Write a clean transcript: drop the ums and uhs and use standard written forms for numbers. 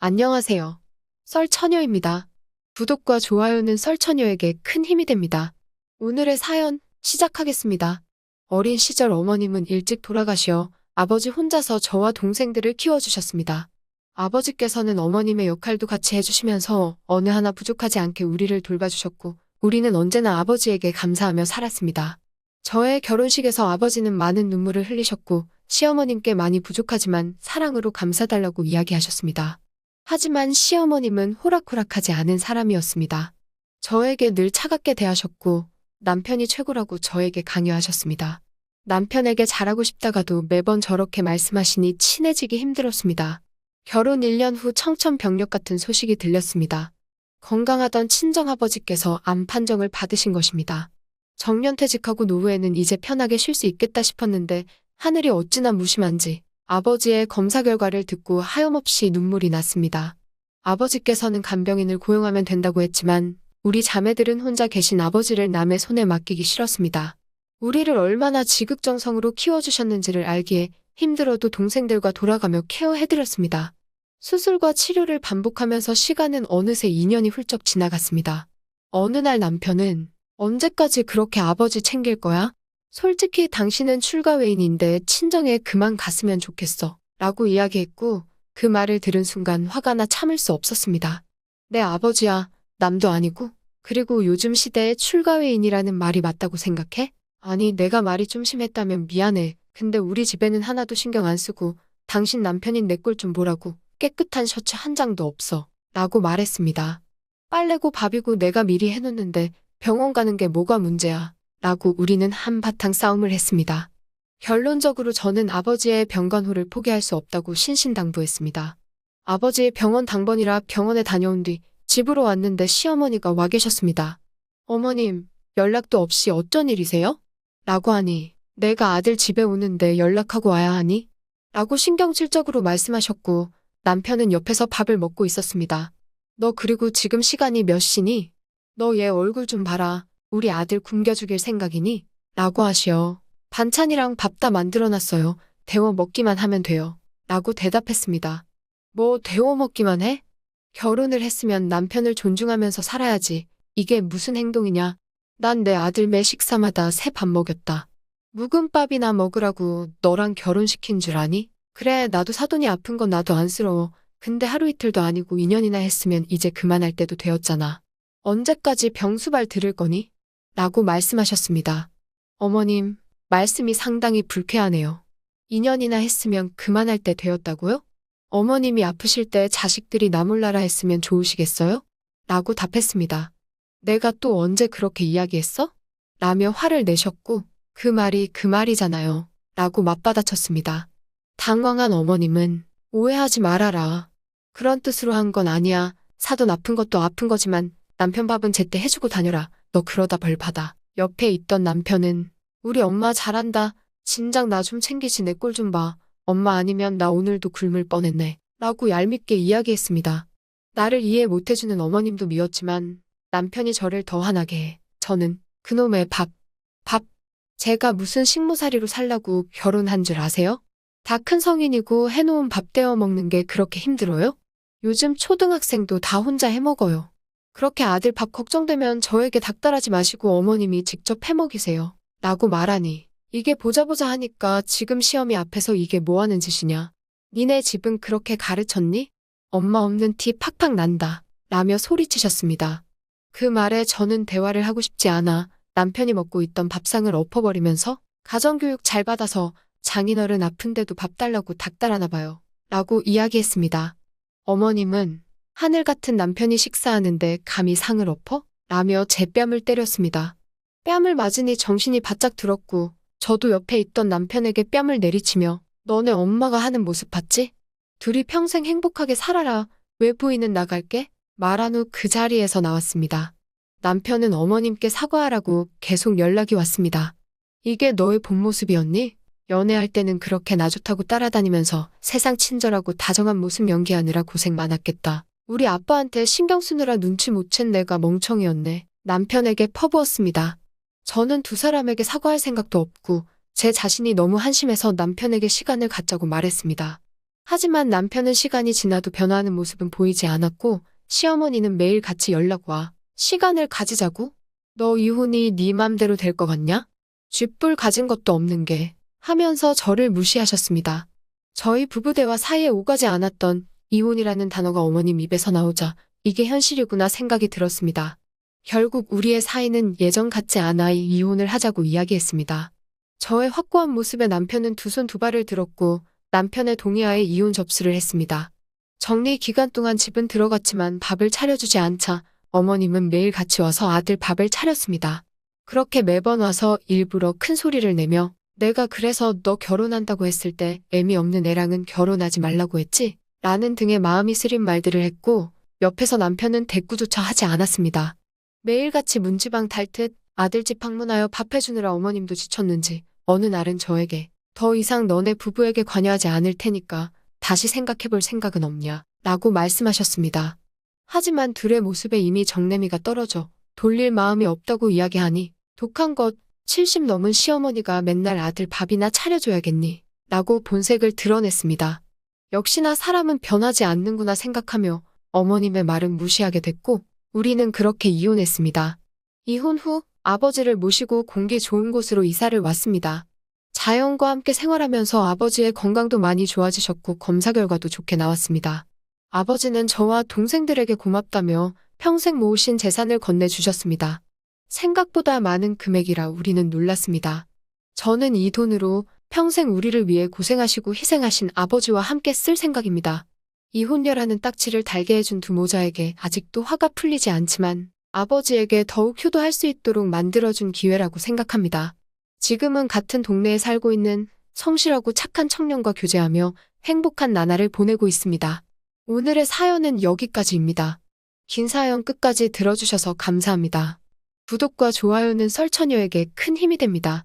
안녕하세요. 썰처녀입니다. 구독과 좋아요는 썰처녀에게 큰 힘이 됩니다. 오늘의 사연 시작하겠습니다. 어린 시절 어머님은 일찍 돌아가시어 아버지 혼자서 저와 동생들을 키워주셨습니다. 아버지께서는 어머님의 역할도 같이 해주시면서 어느 하나 부족하지 않게 우리를 돌봐주셨고 우리는 언제나 아버지에게 감사하며 살았습니다. 저의 결혼식에서 아버지는 많은 눈물을 흘리셨고 시어머님께 많이 부족하지만 사랑으로 감사달라고 이야기하셨습니다. 하지만 시어머님은 호락호락하지 않은 사람이었습니다. 저에게 늘 차갑게 대하셨고 남편이 최고라고 저에게 강요하셨습니다. 남편에게 잘하고 싶다가도 매번 저렇게 말씀하시니 친해지기 힘들었습니다. 결혼 1년 후 청천벽력 같은 소식이 들렸습니다. 건강하던 친정아버지께서 암 판정을 받으신 것입니다. 정년퇴직하고 노후에는 이제 편하게 쉴 수 있겠다 싶었는데 하늘이 어찌나 무심한지 아버지의 검사 결과를 듣고 하염없이 눈물이 났습니다. 아버지께서는 간병인을 고용하면 된다고 했지만 우리 자매들은 혼자 계신 아버지를 남의 손에 맡기기 싫었습니다. 우리를 얼마나 지극정성으로 키워주셨는지를 알기에 힘들어도 동생들과 돌아가며 케어해드렸습니다. 수술과 치료를 반복하면서 시간은 어느새 2년이 훌쩍 지나갔습니다. 어느 날 남편은 언제까지 그렇게 아버지 챙길 거야? 솔직히 당신은 출가 외인인데 친정에 그만 갔으면 좋겠어 라고 이야기했고 그 말을 들은 순간 화가 나 참을 수 없었습니다. 내 아버지야, 남도 아니고 그리고 요즘 시대에 출가 외인이라는 말이 맞다고 생각해? 아니 내가 말이 좀 심했다면 미안해. 근데 우리 집에는 하나도 신경 안 쓰고 당신 남편인 내 꼴 좀 보라고 깨끗한 셔츠 한 장도 없어 라고 말했습니다. 빨래고 밥이고 내가 미리 해놓는데 병원 가는 게 뭐가 문제야 라고 우리는 한바탕 싸움을 했습니다. 결론적으로 저는 아버지의 병간호를 포기할 수 없다고 신신당부했습니다. 아버지의 병원 당번이라 병원에 다녀온 뒤 집으로 왔는데 시어머니가 와 계셨습니다. 어머님, 연락도 없이 어쩐 일이세요? 라고 하니 내가 아들 집에 오는데 연락하고 와야 하니? 라고 신경질적으로 말씀하셨고 남편은 옆에서 밥을 먹고 있었습니다. 너 그리고 지금 시간이 몇 시니? 너 얘 얼굴 좀 봐라. 우리 아들 굶겨 죽일 생각이니? 라고 하시어 반찬이랑 밥 다 만들어놨어요. 데워 먹기만 하면 돼요. 라고 대답했습니다. 뭐 데워 먹기만 해? 결혼을 했으면 남편을 존중하면서 살아야지. 이게 무슨 행동이냐? 난 내 아들 매 식사마다 새 밥 먹였다. 묵은 밥이나 먹으라고 너랑 결혼시킨 줄 아니? 그래 나도 사돈이 아픈 건 나도 안쓰러워. 근데 하루 이틀도 아니고 2년이나 했으면 이제 그만할 때도 되었잖아. 언제까지 병수발 들을 거니? 라고 말씀하셨습니다. 어머님, 말씀이 상당히 불쾌하네요. 2년이나 했으면 그만할 때 되었다고요? 어머님이 아프실 때 자식들이 나 몰라라 했으면 좋으시겠어요? 라고 답했습니다. 내가 또 언제 그렇게 이야기했어? 라며 화를 내셨고 그 말이 그 말이잖아요. 라고 맞받아쳤습니다. 당황한 어머님은 오해하지 말아라. 그런 뜻으로 한 건 아니야. 사돈 아픈 것도 아픈 거지만 남편 밥은 제때 해주고 다녀라. 너 그러다 벌 받아. 옆에 있던 남편은 우리 엄마 잘한다. 진작 나 좀 챙기지 내 꼴 좀 봐. 엄마 아니면 나 오늘도 굶을 뻔했네. 라고 얄밉게 이야기했습니다. 나를 이해 못해주는 어머님도 미웠지만 남편이 저를 더 화나게 해. 저는 그놈의 밥. 제가 무슨 식모살이로 살라고 결혼한 줄 아세요? 다 큰 성인이고 해놓은 밥 데워 먹는 게 그렇게 힘들어요? 요즘 초등학생도 다 혼자 해 먹어요. 그렇게 아들 밥 걱정되면 저에게 닥달하지 마시고 어머님이 직접 해 먹이세요. 라고 말하니 이게 보자 하니까 지금 시어미 앞에서 이게 뭐 하는 짓이냐. 니네 집은 그렇게 가르쳤니? 엄마 없는 티 팍팍 난다. 라며 소리치셨습니다. 그 말에 저는 대화를 하고 싶지 않아 남편이 먹고 있던 밥상을 엎어버리면서 가정교육 잘 받아서 장인어른 아픈데도 밥 달라고 닥달하나 봐요. 라고 이야기했습니다. 어머님은 하늘 같은 남편이 식사하는데 감히 상을 엎어? 라며 제 뺨을 때렸습니다. 뺨을 맞으니 정신이 바짝 들었고 저도 옆에 있던 남편에게 뺨을 내리치며 너네 엄마가 하는 모습 봤지? 둘이 평생 행복하게 살아라. 외부인은 나갈게. 말한 후 그 자리에서 나왔습니다. 남편은 어머님께 사과하라고 계속 연락이 왔습니다. 이게 너의 본 모습이었니? 연애할 때는 그렇게 나 좋다고 따라다니면서 세상 친절하고 다정한 모습 연기하느라 고생 많았겠다. 우리 아빠한테 신경 쓰느라 눈치 못 챈 내가 멍청이었네. 남편에게 퍼부었습니다. 저는 두 사람에게 사과할 생각도 없고 제 자신이 너무 한심해서 남편에게 시간을 갖자고 말했습니다. 하지만 남편은 시간이 지나도 변화하는 모습은 보이지 않았고 시어머니는 매일 같이 연락 와. 시간을 가지자고? 너 이혼이 네 맘대로 될 것 같냐? 쥐뿔 가진 것도 없는 게 하면서 저를 무시하셨습니다. 저희 부부 대화 사이에 오가지 않았던 이혼이라는 단어가 어머님 입에서 나오자 이게 현실이구나 생각이 들었습니다. 결국 우리의 사이는 예전 같지 않아 이혼을 하자고 이야기했습니다. 저의 확고한 모습에 남편은 두 손 두 발을 들었고 남편의 동의하에 이혼 접수를 했습니다. 정리 기간 동안 집은 들어갔지만 밥을 차려주지 않자 어머님은 매일 같이 와서 아들 밥을 차렸습니다. 그렇게 매번 와서 일부러 큰 소리를 내며 내가 그래서 너 결혼한다고 했을 때 애미 없는 애랑은 결혼하지 말라고 했지? 라는 등의 마음이 쓰린 말들을 했고 옆에서 남편은 대꾸조차 하지 않았습니다. 매일같이 문지방 탈듯 아들 집 방문하여 밥 해주느라 어머님도 지쳤는지 어느 날은 저에게 더 이상 너네 부부에게 관여하지 않을 테니까 다시 생각해볼 생각은 없냐 라고 말씀하셨습니다. 하지만 둘의 모습에 이미 정내미가 떨어져 돌릴 마음이 없다고 이야기하니 독한 것 70 넘은 시어머니가 맨날 아들 밥이나 차려줘야겠니? 라고 본색을 드러냈습니다. 역시나 사람은 변하지 않는구나 생각하며 어머님의 말은 무시하게 됐고 우리는 그렇게 이혼했습니다. 이혼 후 아버지를 모시고 공기 좋은 곳으로 이사를 왔습니다. 자연과 함께 생활하면서 아버지의 건강도 많이 좋아지셨고 검사 결과도 좋게 나왔습니다. 아버지는 저와 동생들에게 고맙다며 평생 모으신 재산을 건네주셨습니다. 생각보다 많은 금액이라 우리는 놀랐습니다. 저는 이 돈으로 평생 우리를 위해 고생하시고 희생하신 아버지와 함께 쓸 생각입니다. 이혼녀라는 딱지를 달게 해준 두 모자에게 아직도 화가 풀리지 않지만 아버지에게 더욱 효도할 수 있도록 만들어준 기회라고 생각합니다. 지금은 같은 동네에 살고 있는 성실하고 착한 청년과 교제하며 행복한 나날을 보내고 있습니다. 오늘의 사연은 여기까지입니다. 긴 사연 끝까지 들어주셔서 감사합니다. 구독과 좋아요는 설처녀에게 큰 힘이 됩니다.